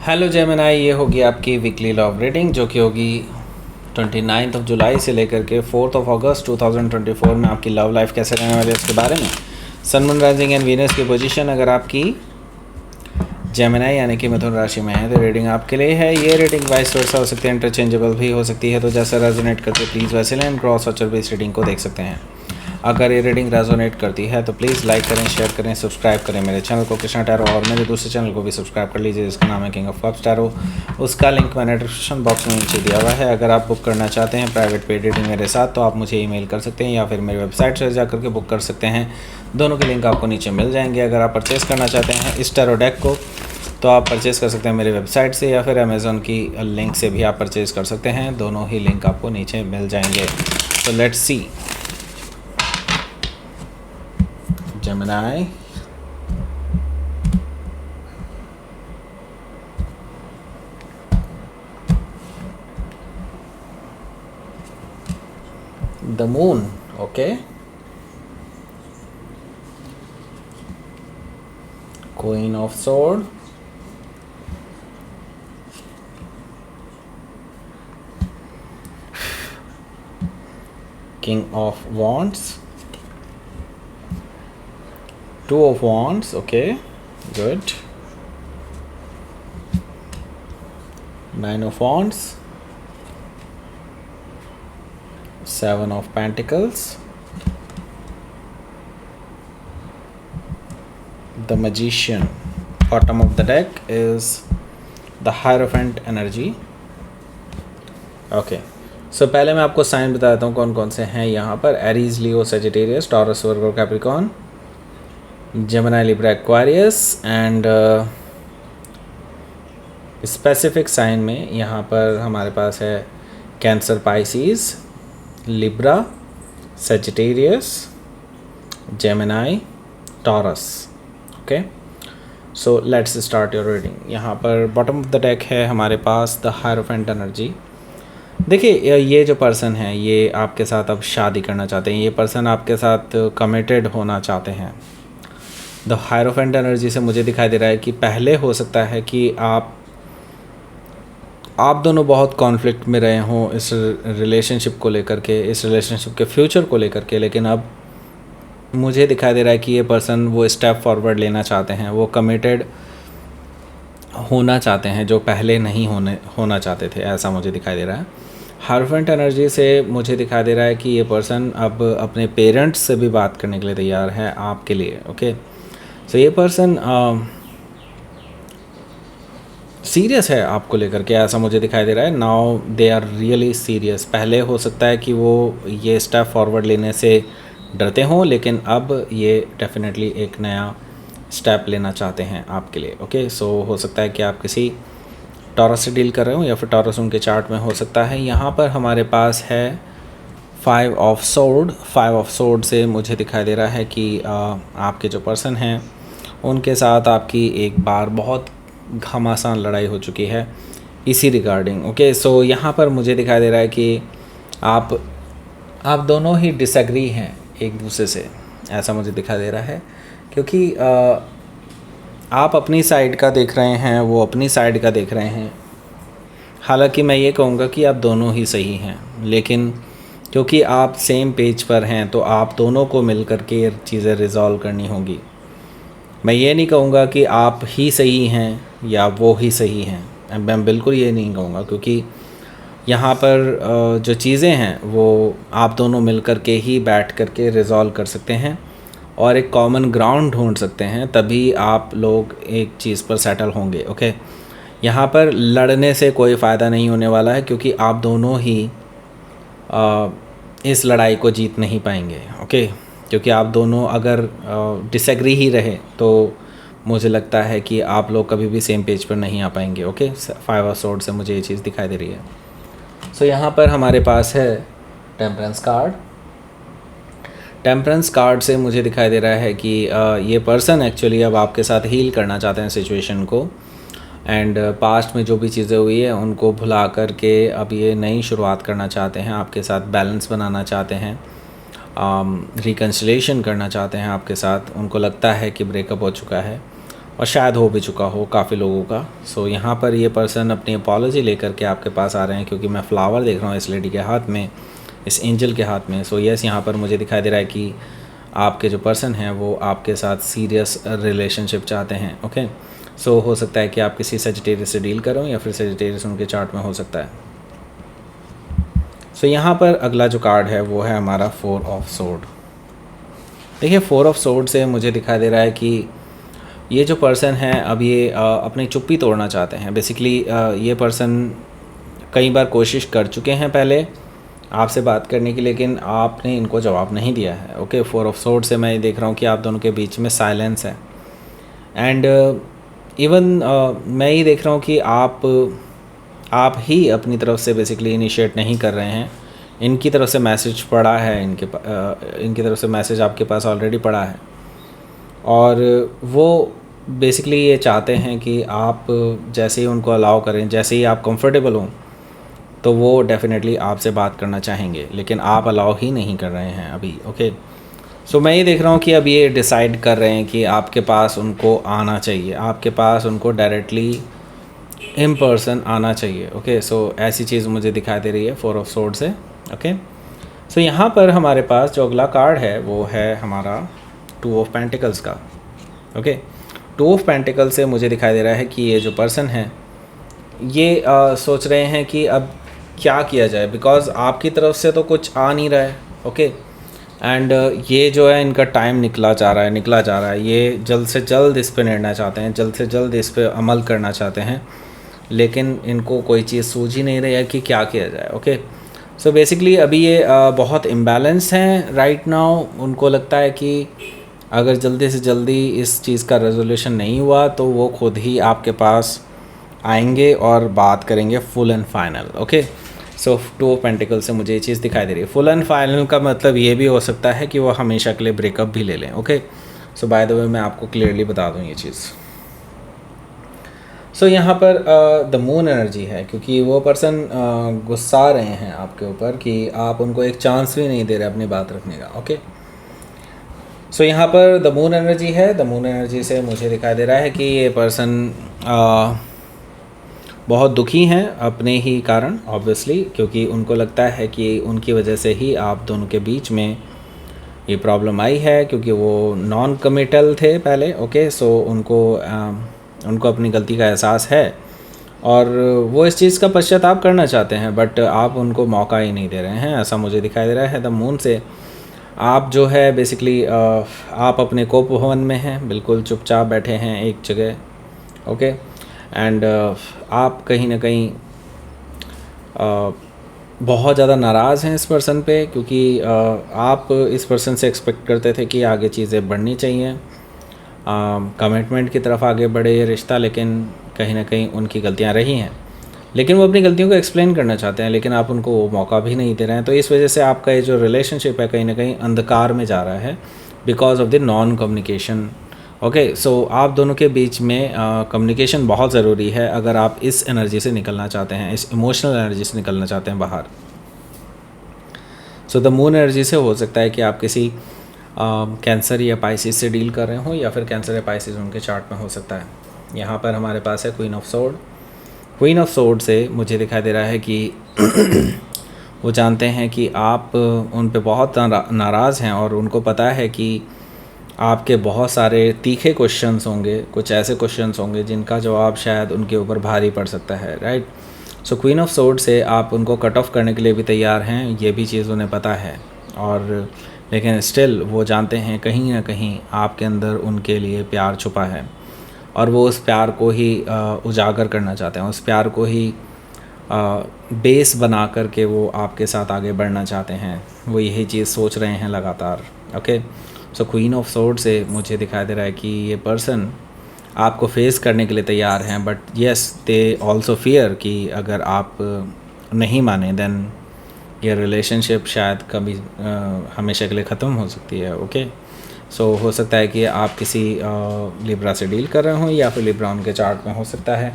Hello Gemini, ये होगी आपकी वीकली लव रीडिंग जो कि होगी 29 जुलाई से लेकर के 4 अगस्त 2024 में आपकी लव लाइफ कैसे रहने वाली है उसके बारे में। Sun moon rising and Venus की पोजीशन अगर आपकी जेमिनाई यानी कि मिथुन राशि में है तो रीडिंग आपके लिए है। ये रीडिंग वाइस वर्सा हो सकती है, इंटरचेंजेबल भी हो सकती है, तो जैसा रेजोनेट करके प्लीज़ वैसे लें। क्रॉस और बेस रीडिंग को देख सकते हैं। अगर ये रीडिंग रेजोनेट करती है तो प्लीज़ लाइक करें, शेयर करें, सब्सक्राइब करें मेरे चैनल को कृष्णा टैरो, और मेरे दूसरे चैनल को भी सब्सक्राइब कर लीजिए जिसका नाम है किंग ऑफ कप्स टैरो। उसका लिंक मैंने डिस्क्रिप्शन बॉक्स में नीचे दिया हुआ है। अगर आप बुक करना चाहते हैं प्राइवेट पेड रीडिंग मेरे साथ तो आप मुझे ईमेल कर सकते हैं या फिर मेरी वेबसाइट से जाकर के बुक कर सकते हैं। दोनों के लिंक आपको नीचे मिल जाएंगे। अगर आप परचेस करना चाहते हैं इस टैरो डेक को तो आप परचेज़ कर सकते हैं मेरी वेबसाइट से या फिर अमेज़ॉन की लिंक से भी आप परचेज़ कर सकते हैं। दोनों ही लिंक आपको नीचे मिल जाएंगे। तो let's see Gemini, the moon, okay, Queen of Sword, King of Wands, Two of Wands, okay, good. Nine of Wands, Seven of Pentacles, the Magician. Bottom of the deck is the Hierophant energy. Okay. सो पहले मैं आपको sign बता देता हूँ कौन कौन से हैं यहाँ पर। Aries, Leo, Sagittarius, Taurus, Virgo, Capricorn, Gemini, Libra, Aquarius and specific sign में यहाँ पर हमारे पास है Cancer, Pisces, Libra, Sagittarius, Gemini, Taurus. Okay, so let's start your reading. यहाँ पर बॉटम ऑफ द डेक है हमारे पास द हायरोफेंट एनर्जी। देखिए, ये जो पर्सन है ये आपके साथ अब शादी करना चाहते हैं। ये पर्सन आपके साथ कमिटेड होना चाहते हैं। द हायरोफेंट एनर्जी से मुझे दिखाई दे रहा है कि पहले हो सकता है कि आप दोनों बहुत कॉन्फ्लिक्ट में रहे हों इस रिलेशनशिप को लेकर के, इस रिलेशनशिप के फ्यूचर को लेकर के, लेकिन अब मुझे दिखाई दे रहा है कि ये पर्सन वो स्टेप फॉरवर्ड लेना चाहते हैं, वो कमिटेड होना चाहते हैं जो पहले नहीं होना चाहते थे, ऐसा मुझे दिखाई दे रहा है। हायरोफेंट एनर्जी से मुझे दिखाई दे रहा है कि ये पर्सन अब अपने पेरेंट्स से भी बात करने के लिए तैयार है आपके लिए। ओके, सो ये पर्सन सीरियस है आपको लेकर के, ऐसा मुझे दिखाई दे रहा है। Now they are really serious. पहले हो सकता है कि वो ये स्टेप फॉरवर्ड लेने से डरते हों, लेकिन अब ये डेफिनेटली एक नया स्टेप लेना चाहते हैं आपके लिए। ओके, सो हो सकता है कि आप किसी टॉरस से डील कर रहे हो या फिर टॉरस उनके चार्ट में हो सकता है। यहाँ पर हमारे पास है 5 ऑफ सोर्ड। 5 ऑफ सोर्ड से मुझे दिखाई दे रहा है कि आपके जो पर्सन हैं उनके साथ आपकी एक बार बहुत घमासान लड़ाई हो चुकी है इसी रिगार्डिंग। ओके, सो यहाँ पर मुझे दिखाई दे रहा है कि आप दोनों ही डिसएग्री हैं एक दूसरे से, ऐसा मुझे दिखाई दे रहा है, क्योंकि आप अपनी साइड का देख रहे हैं, वो अपनी साइड का देख रहे हैं। हालांकि मैं ये कहूँगा कि आप दोनों ही सही हैं, लेकिन क्योंकि आप सेम पेज पर हैं तो आप दोनों को मिल कर के चीज़ें रिजॉल्व करनी होंगी। मैं ये नहीं कहूँगा कि आप ही सही हैं या वो ही सही हैं, मैं बिल्कुल ये नहीं कहूँगा, क्योंकि यहाँ पर जो चीज़ें हैं वो आप दोनों मिल कर के ही बैठ कर के रिजॉल्व कर सकते हैं और एक कॉमन ग्राउंड ढूंढ सकते हैं, तभी आप लोग एक चीज़ पर सेटल होंगे। ओके, यहाँ पर लड़ने से कोई फ़ायदा नहीं होने वाला है, क्योंकि आप दोनों ही इस लड़ाई को जीत नहीं पाएंगे। ओके, क्योंकि आप दोनों अगर डिसएग्री ही रहे तो मुझे लगता है कि आप लोग कभी भी सेम पेज पर नहीं आ पाएंगे। ओके, 5 ऑफ सोर्ड से मुझे ये चीज़ दिखाई दे रही है। सो यहाँ पर हमारे पास है टेम्परेंस कार्ड। टेम्परेंस कार्ड से मुझे दिखाई दे रहा है कि ये पर्सन एक्चुअली अब आपके साथ हील करना चाहते हैं सिचुएशन को, एंड पास्ट में जो भी चीज़ें हुई है उनको भुला कर के अब ये नई शुरुआत करना चाहते हैं, आपके साथ बैलेंस बनाना चाहते हैं, रिकन्सिलेशन करना चाहते हैं आपके साथ। उनको लगता है कि ब्रेकअप हो चुका है और शायद हो भी चुका हो काफ़ी लोगों का। सो यहाँ पर ये पर्सन अपनी अपॉलॉजी लेकर के आपके पास आ रहे हैं, क्योंकि मैं फ्लावर देख रहा हूँ इस लेडी के हाथ में, इस एंजल के हाथ में। सो यस, यहाँ पर मुझे दिखाई दे रहा है कि आपके जो पर्सन हैं वो आपके साथ सीरियस रिलेशनशिप चाहते हैं। ओके, सो हो सकता है कि आप किसी सेजिटेरियस से डील करो, या फिर सेजिटेरियस उनके चार्ट में हो सकता है। सो यहाँ पर अगला जो कार्ड है वो है हमारा 4 ऑफ सोर्ड। देखिए 4 ऑफ सोर्ड से मुझे दिखाई दे रहा है कि ये जो पर्सन है अब ये अपनी चुप्पी तोड़ना चाहते हैं। बेसिकली ये पर्सन कई बार कोशिश कर चुके हैं पहले आपसे बात करने की, लेकिन आपने इनको जवाब नहीं दिया है। ओके, 4 ऑफ सोर्ड से मैं देख रहा हूँ कि आप दोनों के बीच में साइलेंस है। एंड इवन मैं ये देख रहा हूँ कि आप ही अपनी तरफ से बेसिकली इनिशिएट नहीं कर रहे हैं। इनकी तरफ से मैसेज पड़ा है, इनकी तरफ से मैसेज आपके पास ऑलरेडी पड़ा है, और वो बेसिकली ये चाहते हैं कि आप जैसे ही उनको अलाउ करें, जैसे ही आप कंफर्टेबल हों, तो वो डेफिनेटली आपसे बात करना चाहेंगे, लेकिन आप अलाउ ही नहीं कर रहे हैं अभी। ओके, सो मैं ये देख रहा हूँ कि अब ये डिसाइड कर रहे हैं कि आपके पास उनको आना चाहिए, आपके पास उनको डायरेक्टली इन पर्सन आना चाहिए। ओके, सो ऐसी चीज़ मुझे दिखाई दे रही है 4 ऑफ सोर्ड से। ओके, सो यहाँ पर हमारे पास जो अगला कार्ड है वो है हमारा 2 ऑफ पेंटिकल्स का। ओके, 2 ऑफ पेंटिकल से मुझे दिखाई दे रहा है कि ये जो पर्सन है ये सोच रहे हैं कि अब क्या किया जाए, बिकॉज़ आपकी तरफ से तो कुछ आ नहीं रहा है। ओके, एंड ये जो है इनका टाइम निकला जा रहा है। ये जल्द से जल्द इस पे निर्णय चाहते हैं, जल्द से जल्द इस पे अमल करना चाहते हैं, लेकिन इनको कोई चीज़ सूझ ही नहीं रही है कि क्या किया जाए। ओके, सो बेसिकली अभी ये बहुत इम्बैलेंस हैं राइट नाउ। उनको लगता है कि अगर जल्दी से जल्दी इस चीज़ का रेजोल्यूशन नहीं हुआ तो वो खुद ही आपके पास आएंगे और बात करेंगे full and final. Okay, so 2 of pentacle से मुझे ये चीज़ दिखाई दे रही है। फुल एंड फाइनल का मतलब ये भी हो सकता है कि वो हमेशा के लिए ब्रेकअप भी ले लें। Okay, so by the way मैं आपको क्लियरली बता दूँ ये चीज़। सो यहाँ पर द मून एनर्जी है, क्योंकि वो पर्सन गुस्सा रहे हैं आपके ऊपर कि आप उनको एक चांस भी नहीं दे रहे अपनी बात रखने का। ओके, सो यहाँ पर द मून एनर्जी है। द मून एनर्जी से मुझे दिखाई दे रहा है कि ये पर्सन बहुत दुखी हैं अपने ही कारण, ऑब्वियसली, क्योंकि उनको लगता है कि उनकी वजह से ही आप दोनों के बीच में ये प्रॉब्लम आई है, क्योंकि वो नॉन कमिटल थे पहले। ओके, सो उनको अपनी गलती का एहसास है और वो इस चीज़ का पश्चाताप करना चाहते हैं, बट आप उनको मौका ही नहीं दे रहे हैं, ऐसा मुझे दिखाई दे रहा है द मून से। आप जो है बेसिकली आप अपने कोप भवन में हैं, बिल्कुल चुपचाप बैठे हैं एक जगह। ओके, एंड आप कहीं ना कहीं बहुत ज़्यादा नाराज़ हैं इस पर्सन पे, क्योंकि आप इस पर्सन से एक्सपेक्ट करते थे कि आगे चीज़ें बढ़नी चाहिए, कमिटमेंट की तरफ आगे बढ़े ये रिश्ता, लेकिन कहीं ना कहीं उनकी गलतियां रही हैं, लेकिन वो अपनी गलतियों को एक्सप्लेन करना चाहते हैं, लेकिन आप उनको वो मौका भी नहीं दे रहे हैं। तो इस वजह से आपका ये जो रिलेशनशिप है कहीं ना कहीं अंधकार में जा रहा है, because of the non communication. Okay, so आप दोनों के बीच में कम्युनिकेशन बहुत ज़रूरी है अगर आप इस एनर्जी से निकलना चाहते हैं, इस इमोशनल एनर्जी से निकलना चाहते हैं बाहर। सो द मून एनर्जी से हो सकता है कि आप किसी कैंसर या पाइसिस से डील कर रहे हो, या फिर कैंसर या पाइसिस उनके चार्ट में हो सकता है। यहाँ पर हमारे पास है queen of sword. Queen of sword से मुझे दिखाई दे रहा है कि वो जानते हैं कि आप उन पे बहुत नाराज़ हैं, और उनको पता है कि आपके बहुत सारे तीखे क्वेश्चंस होंगे, कुछ ऐसे क्वेश्चंस होंगे जिनका जवाब शायद उनके ऊपर भारी पड़ सकता है। Right, so queen of sword से आप उनको कट ऑफ करने के लिए भी तैयार हैं, ये भी चीज़ उन्हें पता है, और लेकिन स्टिल वो जानते हैं कहीं ना कहीं आपके अंदर उनके लिए प्यार छुपा है, और वो उस प्यार को ही उजागर करना चाहते हैं, उस प्यार को ही बेस बना कर के वो आपके साथ आगे बढ़ना चाहते हैं, वो यही चीज़ सोच रहे हैं लगातार। Okay, so queen of sword से मुझे दिखाई दे रहा है कि ये पर्सन आपको फेस करने के लिए तैयार हैं, but yes they also fear कि अगर आप नहीं माने देन ये रिलेशनशिप शायद कभी हमेशा के लिए ख़त्म हो सकती है। ओके, सो हो सकता है कि आप किसी लिब्रा से डील कर रहे हो, या फिर लिब्रा उनके चार्ट में हो सकता है।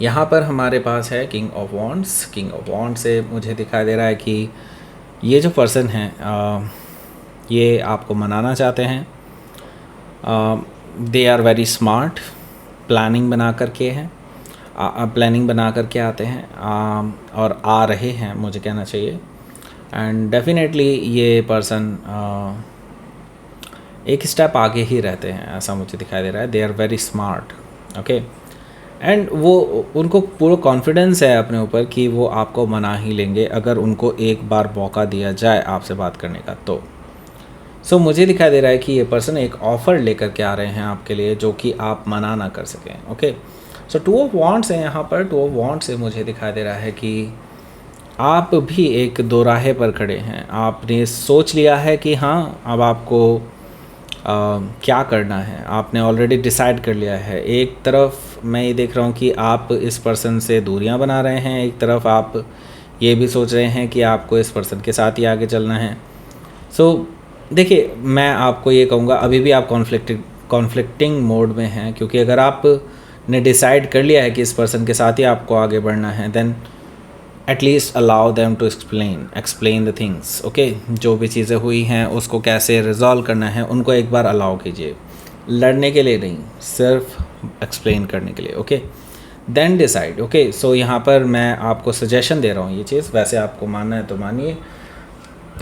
यहाँ पर हमारे पास है king of wands. King of wands से मुझे दिखाई दे रहा है कि ये जो पर्सन हैं ये आपको मनाना चाहते हैं, they are very smart, planning बना करके हैं, प्लानिंग बना करके आते हैं और आ रहे हैं मुझे कहना चाहिए। एंड डेफिनेटली ये पर्सन एक स्टेप आगे ही रहते हैं, ऐसा मुझे दिखाई दे रहा है। They are very smart, okay. And वो उनको पूरा कॉन्फिडेंस है अपने ऊपर कि वो आपको मना ही लेंगे अगर उनको एक बार मौका दिया जाए आपसे बात करने का तो। सो मुझे दिखाई दे रहा है कि ये पर्सन एक ऑफ़र लेकर के आ रहे हैं आपके लिए जो कि आप मना ना कर सकें, ओके। सो 2 ऑफ वांड्स है यहाँ पर। 2 ऑफ वांड्स से मुझे दिखाई दे रहा है कि आप भी एक दोराहे पर खड़े हैं। आपने सोच लिया है कि हाँ, अब आपको क्या करना है, आपने ऑलरेडी डिसाइड कर लिया है। एक तरफ मैं ये देख रहा हूँ कि आप इस पर्सन से दूरियां बना रहे हैं, एक तरफ आप ये भी सोच रहे हैं कि आपको इस पर्सन के साथ ही आगे चलना है। सो देखिए, मैं आपको ये कहूँगा अभी भी आप कॉन्फ्लिक्टिंग मोड में हैं, क्योंकि अगर आपने डिसाइड कर लिया है कि इस पर्सन के साथ ही आपको आगे बढ़ना है, then at least allow them to explain the things, okay. जो भी चीज़ें हुई हैं उसको कैसे रिजॉल्व करना है उनको एक बार अलाउ कीजिए, लड़ने के लिए नहीं, सिर्फ एक्सप्लेन करने के लिए, okay. Then decide, okay. So यहाँ पर मैं आपको सजेशन दे रहा हूँ ये चीज़। वैसे आपको मानना है तो मानिए,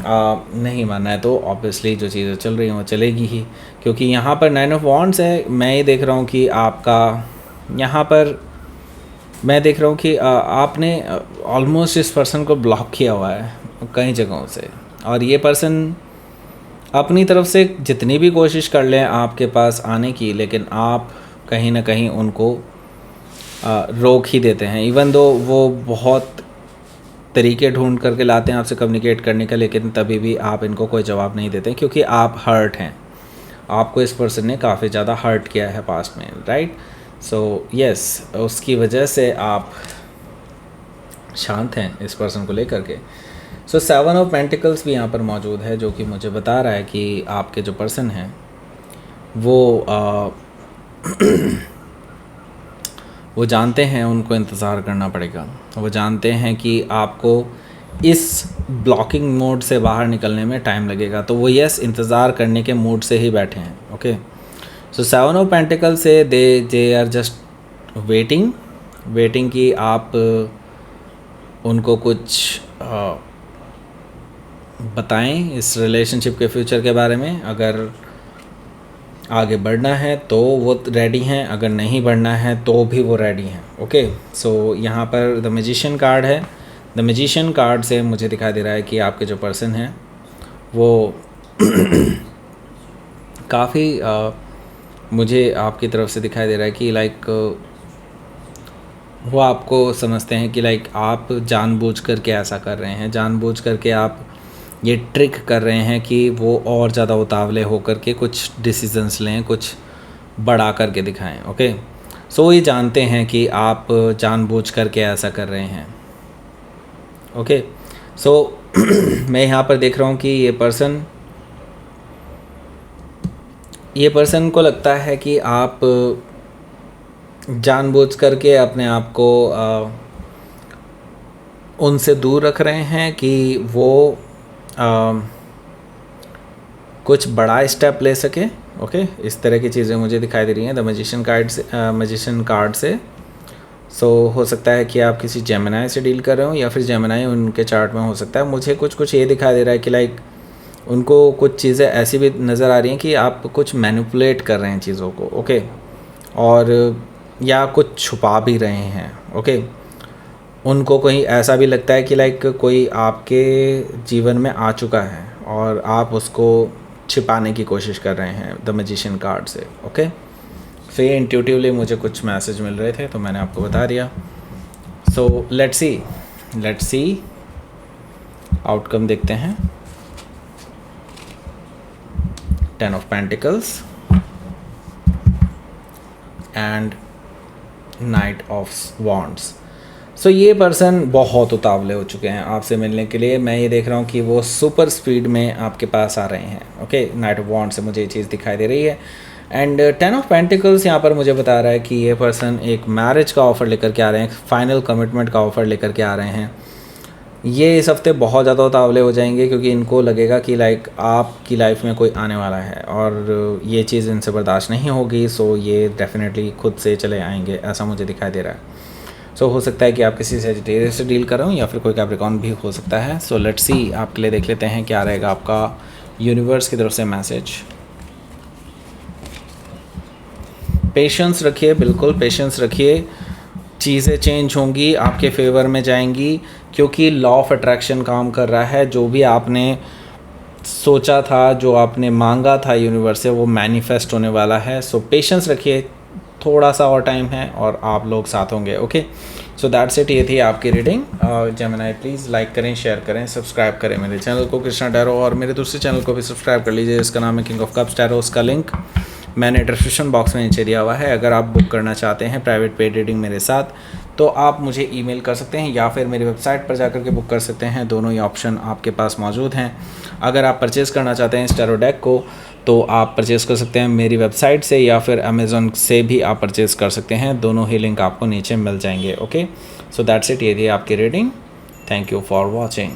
नहीं मानना है तो ऑब्वियसली जो चीज़ें चल रही हैं वो चलेगी ही, क्योंकि यहाँ पर 9 ऑफ वांड्स है। मैं ये देख रहा हूँ कि आपका यहाँ पर मैं देख रहा हूँ कि आपने ऑलमोस्ट इस पर्सन को ब्लॉक किया हुआ है कई जगहों से, और ये पर्सन अपनी तरफ से जितनी भी कोशिश कर लें आपके पास आने की, लेकिन आप कहीं ना कहीं उनको रोक ही देते हैं। इवन दो वो बहुत तरीके ढूंढ करके लाते हैं आपसे कम्युनिकेट करने का, लेकिन तभी भी आप इनको कोई जवाब नहीं देते क्योंकि आप हर्ट हैं। आपको इस पर्सन ने काफ़ी ज़्यादा हर्ट किया है पास्ट में, राइट। सो यस, उसकी वजह से आप शांत हैं इस पर्सन को लेकर के। सो 7 ऑफ पेंटिकल्स भी यहाँ पर मौजूद है, जो कि मुझे बता रहा है कि आपके जो पर्सन हैं वो वो जानते हैं उनको इंतज़ार करना पड़ेगा। वो जानते हैं कि आपको इस ब्लॉकिंग मोड से बाहर निकलने में टाइम लगेगा, तो वो यस इंतज़ार करने के मूड से ही बैठे हैं, ओके। सो 7 ऑफ पेंटिकल से दे आर जस्ट वेटिंग कि आप उनको कुछ बताएं इस रिलेशनशिप के फ्यूचर के बारे में। अगर आगे बढ़ना है तो वो रेडी हैं, अगर नहीं बढ़ना है तो भी वो रेडी हैं, ओके। सो यहाँ पर द मैजिशियन कार्ड है। द मैजिशियन कार्ड से मुझे दिखाई दे रहा है कि आपके जो पर्सन हैं वो काफ़ी मुझे आपकी तरफ से दिखाई दे रहा है कि लाइक वो आपको समझते हैं कि लाइक आप जानबूझ करके ऐसा कर रहे हैं, जानबूझ करके आप ये ट्रिक कर रहे हैं कि वो और ज़्यादा उतावले होकर के कुछ डिसीजंस लें, कुछ बड़ा करके दिखाएं, ओके। सो ये जानते हैं कि आप जानबूझ करके ऐसा कर रहे हैं, ओके। सो मैं यहाँ पर देख रहा हूँ कि ये पर्सन को लगता है कि आप जानबूझ करके अपने आप को उनसे दूर रख रहे हैं कि वो कुछ बड़ा स्टेप ले सके, ओके। इस तरह की चीज़ें मुझे दिखाई दे रही हैं द मैजिशियन कार्ड से। सो हो सकता है कि आप किसी जेमिनाई से डील कर रहे हो, या फिर जेमिनाई उनके चार्ट में हो सकता है। मुझे कुछ ये दिखाई दे रहा है कि लाइक उनको कुछ चीज़ें ऐसी भी नज़र आ रही हैं कि आप कुछ मैनिपुलेट कर रहे हैं चीज़ों को, ओके, और या कुछ छुपा भी रहे हैं, ओके। उनको कहीं ऐसा भी लगता है कि लाइक कोई आपके जीवन में आ चुका है और आप उसको छिपाने की कोशिश कर रहे हैं द मैजिशियन कार्ड से, ओके। सो ये इंट्यूटिवली मुझे कुछ मैसेज मिल रहे थे तो मैंने आपको बता दिया। सो लेट्स सी आउटकम देखते हैं। 10 of pentacles and knight of wands. So ये पर्सन बहुत उतावले हो चुके हैं आपसे मिलने के लिए। मैं ये देख रहा हूँ कि वो सुपर स्पीड में आपके पास आ रहे हैं, ओके। नाइट ऑफ वॉन्ड से मुझे ये चीज़ दिखाई दे रही है। एंड 10 ऑफ पेंटिकल्स यहाँ पर मुझे बता रहा है कि ये पर्सन एक मैरिज का ऑफ़र लेकर के आ रहे हैं, फाइनल कमिटमेंट का ऑफ़र लेकर के आ रहे हैं। ये इस हफ्ते बहुत ज़्यादा उतावले हो जाएंगे क्योंकि इनको लगेगा कि लाइक आपकी लाइफ में कोई आने वाला है और ये चीज़ इनसे बर्दाश्त नहीं होगी। सो ये डेफिनेटली खुद से चले आएंगे, ऐसा मुझे दिखाई दे रहा है। सो हो सकता है कि आप किसी सजिटेरियस से डील कर रहे हो या फिर कोई कैप्रिकॉर्न भी हो सकता है। सो लेट्स सी, आपके लिए देख लेते हैं क्या रहेगा आपका यूनिवर्स की तरफ से मैसेज। पेशेंस रखिए, बिल्कुल पेशेंस रखिए। चीज़ें चेंज होंगी, आपके फेवर में जाएंगी क्योंकि लॉ ऑफ अट्रैक्शन काम कर रहा है। जो भी आपने सोचा था, जो आपने मांगा था यूनिवर्स से, वो मैनिफेस्ट होने वाला है। सो पेशेंस रखिए, थोड़ा सा और टाइम है और आप लोग साथ होंगे। Okay, so that's it. ये थी आपकी रीडिंग। जेमिनी प्लीज़ लाइक करें, शेयर करें, सब्सक्राइब करें मेरे चैनल को कृष्णा टैरो, और मेरे दूसरे चैनल को भी सब्सक्राइब कर लीजिए, इसका नाम है किंग ऑफ कप्स टैरो। उसका लिंक मैंने डिस्क्रिप्शन बॉक्स में नीचे दिया हुआ है। अगर आप बुक करना चाहते हैं प्राइवेट पेड रीडिंग मेरे साथ, तो आप मुझे ईमेल कर सकते हैं या फिर मेरी वेबसाइट पर जाकर के बुक कर सकते हैं। दोनों ही ऑप्शन आपके पास मौजूद हैं। अगर आप परचेज़ करना चाहते हैं इस टैरो डेक को, तो आप परचेज़ कर सकते हैं मेरी वेबसाइट से या फिर अमेज़ॉन से भी आप परचेज़ कर सकते हैं। दोनों ही लिंक आपको नीचे मिल जाएंगे। Okay, so that's it. ये थी आपकी reading. Thank you for watching.